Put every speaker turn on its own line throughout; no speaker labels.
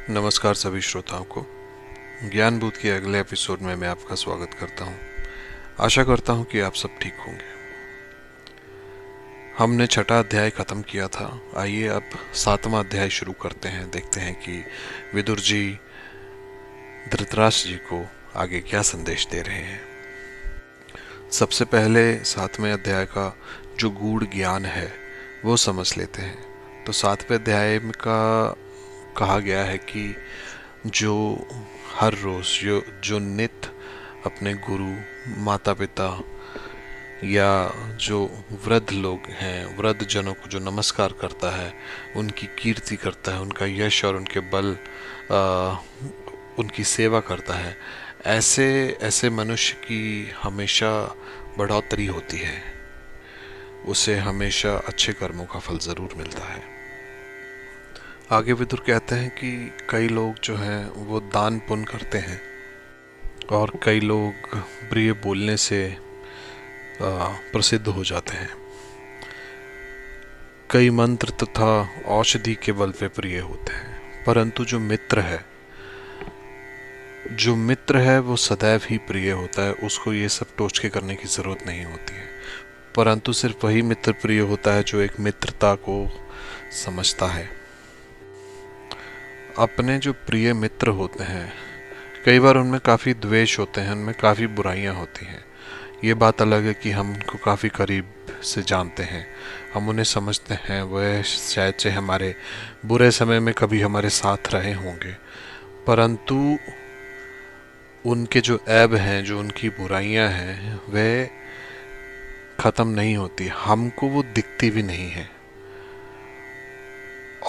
नमस्कार सभी श्रोताओं को। ज्ञान बूथ के अगले एपिसोड में मैं आपका स्वागत करता हूं। आशा करता हूं कि आप सब ठीक होंगे। हमने छठा अध्याय खत्म किया था। आइए अब सातवां अध्याय शुरू करते हैं। देखते हैं कि विदुर जी धृतराष्ट्र जी को आगे क्या संदेश दे रहे हैं। सबसे पहले सातवें अध्याय का जो गूढ़ ज्ञान है वो समझ लेते हैं। तो सातवें अध्याय का कहा गया है कि जो हर रोज जो नित्य अपने गुरु, माता पिता या जो वृद्ध लोग हैं, वृद्ध जनों को जो नमस्कार करता है, उनकी कीर्ति करता है, उनका यश और उनके बल उनकी सेवा करता है, ऐसे ऐसे मनुष्य की हमेशा बढ़ोतरी होती है। उसे हमेशा अच्छे कर्मों का फल जरूर मिलता है। आगे विदुर कहते हैं कि कई लोग जो हैं वो दान पुण्य करते हैं और कई लोग प्रिय बोलने से प्रसिद्ध हो जाते हैं। कई मंत्र तथा औषधि के बल पे प्रिय होते हैं, परंतु जो मित्र है वो सदैव ही प्रिय होता है। उसको ये सब टोचके करने की जरूरत नहीं होती है, परंतु सिर्फ वही मित्र प्रिय होता है जो एक मित्रता को समझता है। अपने जो प्रिय मित्र होते हैं, कई बार उनमें काफ़ी द्वेष होते हैं, उनमें काफ़ी बुराइयां होती हैं। ये बात अलग है कि हम उनको काफ़ी करीब से जानते हैं, हम उन्हें समझते हैं, वह शायद से हमारे बुरे समय में कभी हमारे साथ रहे होंगे, परंतु उनके जो ऐब हैं, जो उनकी बुराइयां हैं, वह ख़त्म नहीं होती, हमको वो दिखती भी नहीं है।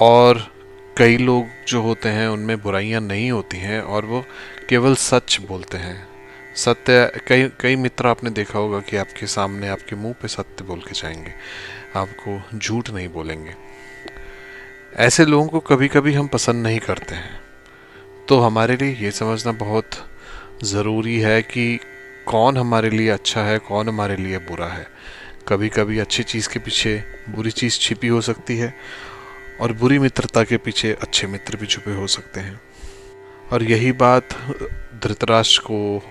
और कई लोग जो होते हैं उनमें बुराइयां नहीं होती हैं और वो केवल सच बोलते हैं। सत्य, कई कई मित्र आपने देखा होगा कि आपके सामने आपके मुंह पे सत्य बोल के जाएंगे, आपको झूठ नहीं बोलेंगे। ऐसे लोगों को कभी कभी हम पसंद नहीं करते हैं। तो हमारे लिए ये समझना बहुत ज़रूरी है कि कौन हमारे लिए अच्छा है, कौन हमारे लिए बुरा है। कभी कभी अच्छी चीज़ के पीछे बुरी चीज़ छिपी हो सकती है और बुरी मित्रता के पीछे अच्छे मित्र भी छुपे हो सकते हैं। और यही बात धृतराष्ट्र को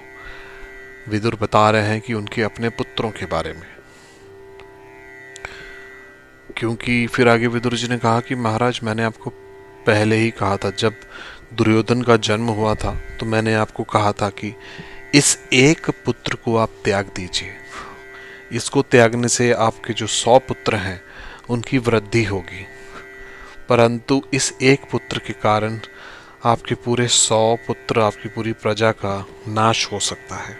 विदुर बता रहे हैं कि उनके अपने पुत्रों के बारे में। क्योंकि फिर आगे विदुर जी ने कहा कि महाराज, मैंने आपको पहले ही कहा था, जब दुर्योधन का जन्म हुआ था तो मैंने आपको कहा था कि इस एक पुत्र को आप त्याग दीजिए। इसको त्यागने से आपके जो 100 पुत्र हैं उनकी वृद्धि होगी, परंतु इस एक पुत्र के कारण आपके पूरे 100 पुत्र, आपकी पूरी प्रजा का नाश हो सकता है।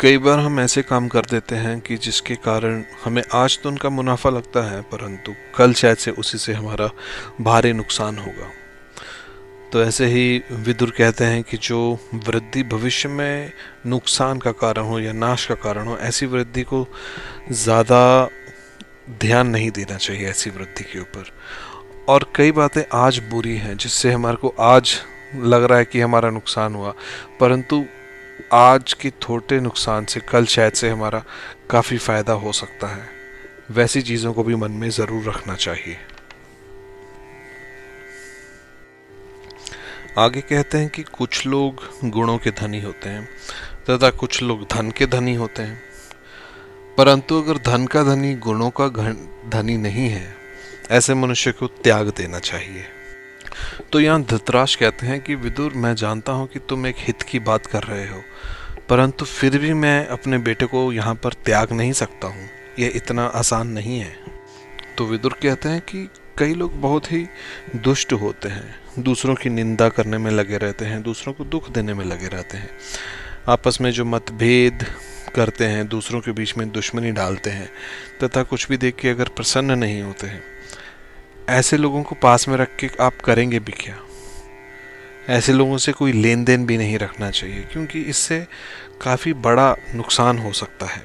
कई बार हम ऐसे काम कर देते हैं कि जिसके कारण हमें आज तो उनका मुनाफा लगता है, परंतु कल शायद से उसी से हमारा भारी नुकसान होगा। तो ऐसे ही विदुर कहते हैं कि जो वृद्धि भविष्य में नुकसान का कारण हो या नाश का कारण हो, ऐसी वृद्धि को ज़्यादा ध्यान नहीं देना चाहिए, ऐसी वृद्धि के ऊपर। और कई बातें आज बुरी हैं जिससे हमारे को आज लग रहा है कि हमारा नुकसान हुआ, परंतु आज के थोड़े नुकसान से कल शायद से हमारा काफ़ी फायदा हो सकता है। वैसी चीज़ों को भी मन में ज़रूर रखना चाहिए। आगे कहते हैं कि कुछ लोग गुणों के धनी होते हैं तथा कुछ लोग धन के धनी होते हैं, परंतु अगर धन का धनी गुणों का धनी नहीं है, ऐसे मनुष्य को त्याग देना चाहिए। तो यहाँ धृतराष्ट्र कहते हैं कि विदुर, मैं जानता हूँ कि तुम एक हित की बात कर रहे हो, परंतु फिर भी मैं अपने बेटे को यहाँ पर त्याग नहीं सकता हूँ, ये इतना आसान नहीं है। तो विदुर कहते हैं कि कई लोग बहुत ही दुष्ट होते हैं, दूसरों की निंदा करने में लगे रहते हैं, दूसरों को दुख देने में लगे रहते हैं, आपस में जो मतभेद करते हैं, दूसरों के बीच में दुश्मनी डालते हैं, तथा कुछ भी देख के अगर प्रसन्न नहीं होते हैं। ऐसे लोगों को पास में रख के आप करेंगे भी क्या? ऐसे लोगों से कोई लेन देन भी नहीं रखना चाहिए, क्योंकि इससे काफ़ी बड़ा नुकसान हो सकता है।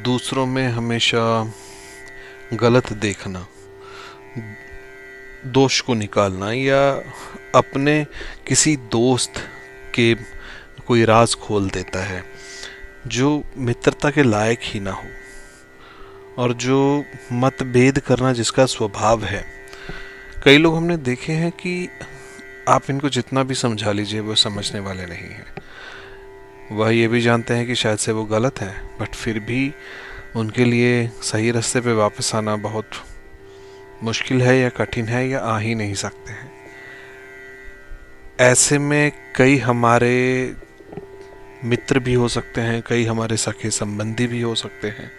दूसरों में हमेशा गलत देखना, दोष को निकालना, या अपने किसी दोस्त के कोई राज खोल देता है जो मित्रता के लायक ही ना हो, और जो मतभेद करना जिसका स्वभाव है, कई लोग हमने देखे हैं कि आप इनको जितना भी समझा लीजिए वो समझने वाले नहीं हैं। वह ये भी जानते हैं कि शायद से वो गलत है, बट फिर भी उनके लिए सही रास्ते पे वापस आना बहुत मुश्किल है या कठिन है या आ ही नहीं सकते हैं। ऐसे में कई हमारे मित्र भी हो सकते हैं, कई हमारे सखे संबंधी भी हो सकते हैं,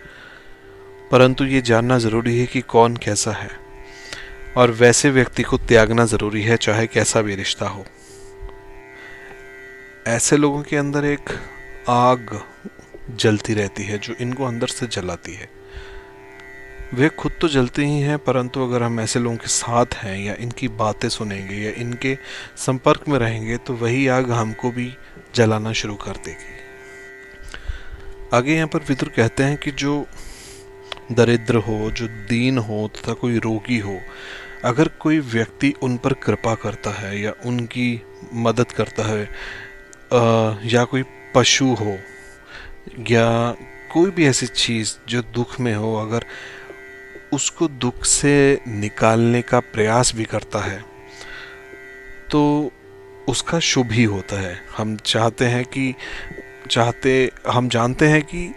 परंतु ये जानना ज़रूरी है कि कौन कैसा है, और वैसे व्यक्ति को त्यागना ज़रूरी है, चाहे कैसा भी रिश्ता हो। ऐसे लोगों के अंदर एक आग जलती रहती है जो इनको अंदर से जलाती है। वे खुद तो जलते ही हैं, परंतु अगर हम ऐसे लोगों के साथ हैं या इनकी बातें सुनेंगे या इनके संपर्क में रहेंगे तो वही आग हमको भी जलाना शुरू कर देगी। आगे यहाँ पर विदुर कहते हैं कि जो दरिद्र हो, जो दीन हो तथा कोई रोगी हो, अगर कोई व्यक्ति उन पर कृपा करता है या उनकी मदद करता है, या कोई पशु हो या कोई भी ऐसी चीज़ जो दुख में हो, अगर उसको दुख से निकालने का प्रयास भी करता है तो उसका शुभ ही होता है। हम जानते हैं कि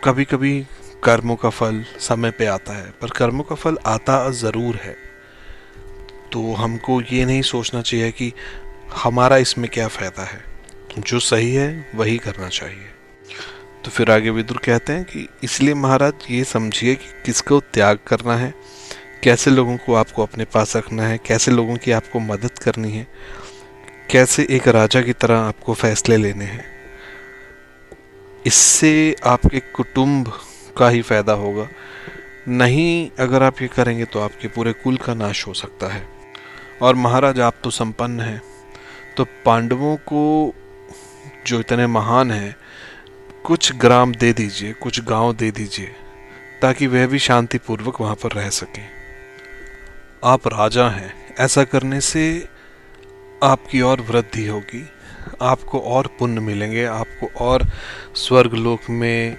कभी कभी कर्मों का फल समय पे आता है, पर कर्मों का फल आता ज़रूर है। तो हमको ये नहीं सोचना चाहिए कि हमारा इसमें क्या फ़ायदा है, जो सही है वही करना चाहिए। तो फिर आगे विदुर कहते हैं कि इसलिए महाराज ये समझिए कि किसको त्याग करना है, कैसे लोगों को आपको अपने पास रखना है, कैसे लोगों की आपको मदद करनी है, कैसे एक राजा की तरह आपको फैसले लेने हैं। इससे आपके कुटुंब का ही फायदा होगा, नहीं अगर आप ये करेंगे तो आपके पूरे कुल का नाश हो सकता है। और महाराज आप तो संपन्न हैं, तो पांडवों को जो इतने महान हैं कुछ ग्राम दे दीजिए, कुछ गांव दे दीजिए, ताकि वह भी शांतिपूर्वक वहां पर रह सकें। आप राजा हैं, ऐसा करने से आपकी और वृद्धि होगी, आपको और पुण्य मिलेंगे, आपको और स्वर्ग लोक में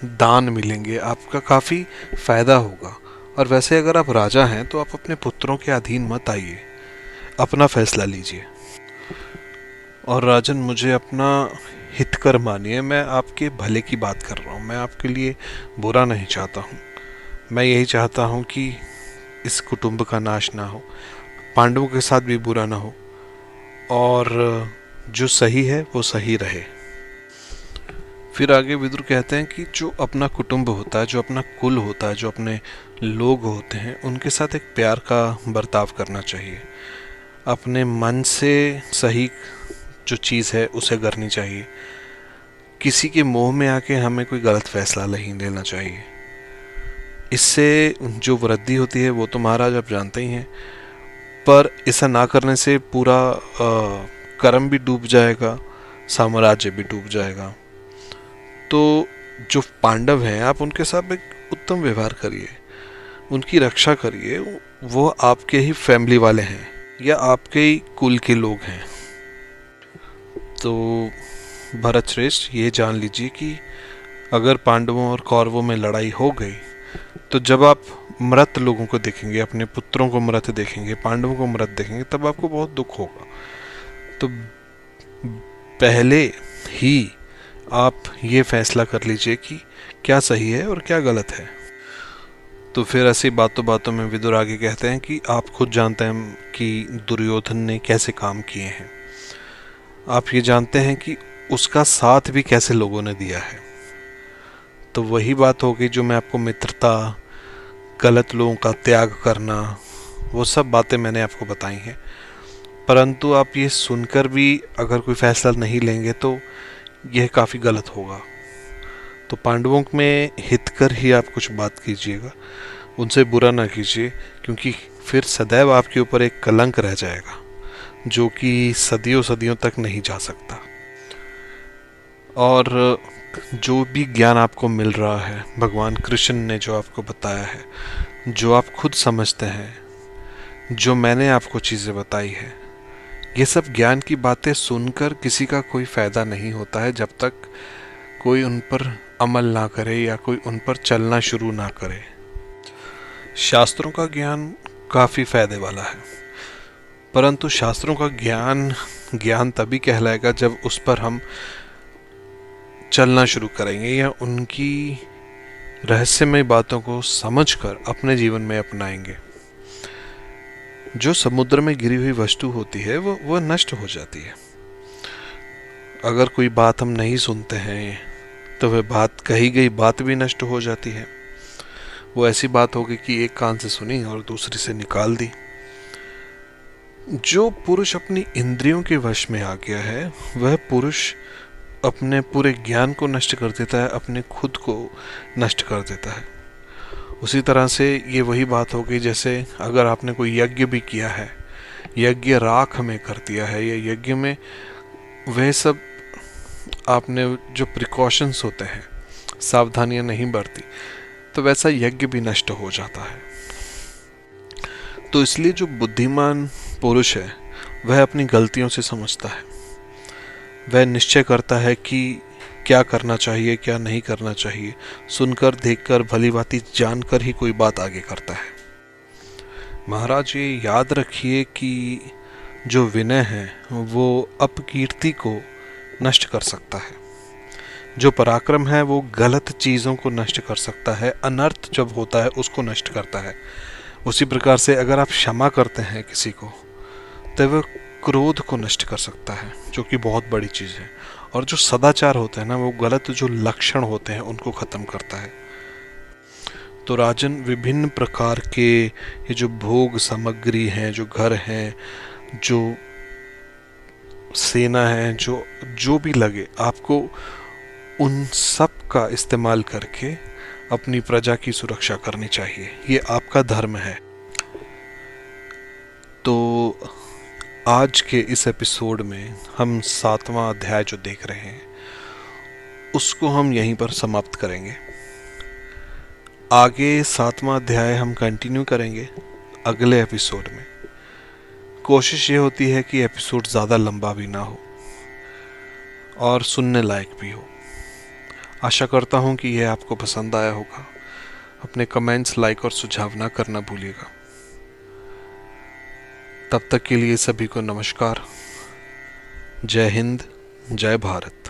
दान मिलेंगे, आपका काफ़ी फायदा होगा। और वैसे अगर आप राजा हैं तो आप अपने पुत्रों के अधीन मत आइए, अपना फैसला लीजिए। और राजन मुझे अपना हितकर मानिए, मैं आपके भले की बात कर रहा हूँ, मैं आपके लिए बुरा नहीं चाहता हूँ। मैं यही चाहता हूँ कि इस कुटुंब का नाश ना हो, पांडवों के साथ भी बुरा ना हो, और जो सही है वो सही रहे। फिर आगे विदुर कहते हैं कि जो अपना कुटुंब होता है, जो अपना कुल होता है, जो अपने लोग होते हैं, उनके साथ एक प्यार का बर्ताव करना चाहिए। अपने मन से सही जो चीज़ है उसे करनी चाहिए। किसी के मोह में आके हमें कोई गलत फैसला नहीं लेना चाहिए। इससे जो वृद्धि होती है वो तो महाराज आप जानते ही हैं, पर ऐसा ना करने से पूरा कर्म भी डूब जाएगा, साम्राज्य भी डूब जाएगा। तो जो पांडव हैं आप उनके साथ एक उत्तम व्यवहार करिए, उनकी रक्षा करिए, वो आपके ही फैमिली वाले हैं या आपके ही कुल के लोग हैं। तो भरत श्रेष्ठ ये जान लीजिए कि अगर पांडवों और कौरवों में लड़ाई हो गई तो जब आप मृत लोगों को देखेंगे, अपने पुत्रों को मृत देखेंगे, पांडवों को मृत देखेंगे, तब आपको बहुत दुख होगा। तो पहले ही आप ये फैसला कर लीजिए कि क्या सही है और क्या गलत है। तो फिर ऐसी बातों बातों में विदुर आगे कहते हैं कि आप खुद जानते हैं कि दुर्योधन ने कैसे काम किए हैं, आप ये जानते हैं कि उसका साथ भी कैसे लोगों ने दिया है। तो वही बात होगी जो मैं आपको मित्रता, गलत लोगों का त्याग करना, वो सब बातें मैंने आपको बताई हैं। परंतु आप ये सुनकर भी अगर कोई फैसला नहीं लेंगे तो यह काफ़ी गलत होगा। तो पांडवों में हित कर ही आप कुछ बात कीजिएगा, उनसे बुरा ना कीजिए, क्योंकि फिर सदैव आपके ऊपर एक कलंक रह जाएगा जो कि सदियों सदियों तक नहीं जा सकता। और जो भी ज्ञान आपको मिल रहा है, भगवान कृष्ण ने जो आपको बताया है, जो आप खुद समझते हैं, जो मैंने आपको चीज़ें बताई है, ये सब ज्ञान की बातें सुनकर किसी का कोई फ़ायदा नहीं होता है जब तक कोई उन पर अमल ना करे या कोई उन पर चलना शुरू ना करे। शास्त्रों का ज्ञान काफ़ी फायदे वाला है। परंतु शास्त्रों का ज्ञान ज्ञान तभी कहलाएगा जब उस पर हम चलना शुरू करेंगे या उनकी रहस्यमय बातों को समझकर अपने जीवन में अपनाएंगे। जो समुद्र में गिरी हुई वस्तु होती है वो नष्ट हो जाती है। अगर कोई बात हम नहीं सुनते हैं तो वह बात, कही गई बात भी नष्ट हो जाती है। वो ऐसी बात होगी कि एक कान से सुनी और दूसरी से निकाल दी। जो पुरुष अपनी इंद्रियों के वश में आ गया है वह पुरुष अपने पूरे ज्ञान को नष्ट कर देता है, अपने खुद को नष्ट कर देता है। उसी तरह से ये वही बात होगी जैसे अगर आपने कोई यज्ञ भी किया है, यज्ञ राख में कर दिया है, या यज्ञ में वह सब आपने जो प्रिकॉशंस होते हैं, सावधानियां नहीं बरती, तो वैसा यज्ञ भी नष्ट हो जाता है। तो इसलिए जो बुद्धिमान पुरुष है वह अपनी गलतियों से समझता है, वह निश्चय करता है कि क्या करना चाहिए क्या नहीं करना चाहिए, सुनकर देखकर भली भांति जानकर ही कोई बात आगे करता है। महाराज ये याद रखिए कि जो विनय है वो अपकीर्ति को नष्ट कर सकता है, जो पराक्रम है वो गलत चीज़ों को नष्ट कर सकता है, अनर्थ जब होता है उसको नष्ट करता है। उसी प्रकार से अगर आप क्षमा करते हैं किसी को तो वह क्रोध को नष्ट कर सकता है, जो कि बहुत बड़ी चीज़ है। और जो सदाचार होता है ना, वो गलत जो लक्षण होते हैं उनको ख़त्म करता है। तो राजन, विभिन्न प्रकार के ये जो भोग सामग्री हैं, जो घर हैं, जो सेना है, जो भी लगे, आपको उन सब का इस्तेमाल करके अपनी प्रजा की सुरक्षा करनी चाहिए। ये आपका धर्म है। तो आज के इस एपिसोड में हम 7वां अध्याय जो देख रहे हैं उसको हम यहीं पर समाप्त करेंगे। आगे 7वां अध्याय हम कंटिन्यू करेंगे अगले एपिसोड में। कोशिश ये होती है कि एपिसोड ज़्यादा लंबा भी ना हो और सुनने लायक भी हो। आशा करता हूँ कि यह आपको पसंद आया होगा। अपने कमेंट्स, लाइक और सुझाव ना करना भूलिएगा। तब तक के लिए सभी को नमस्कार। जय हिंद, जय भारत।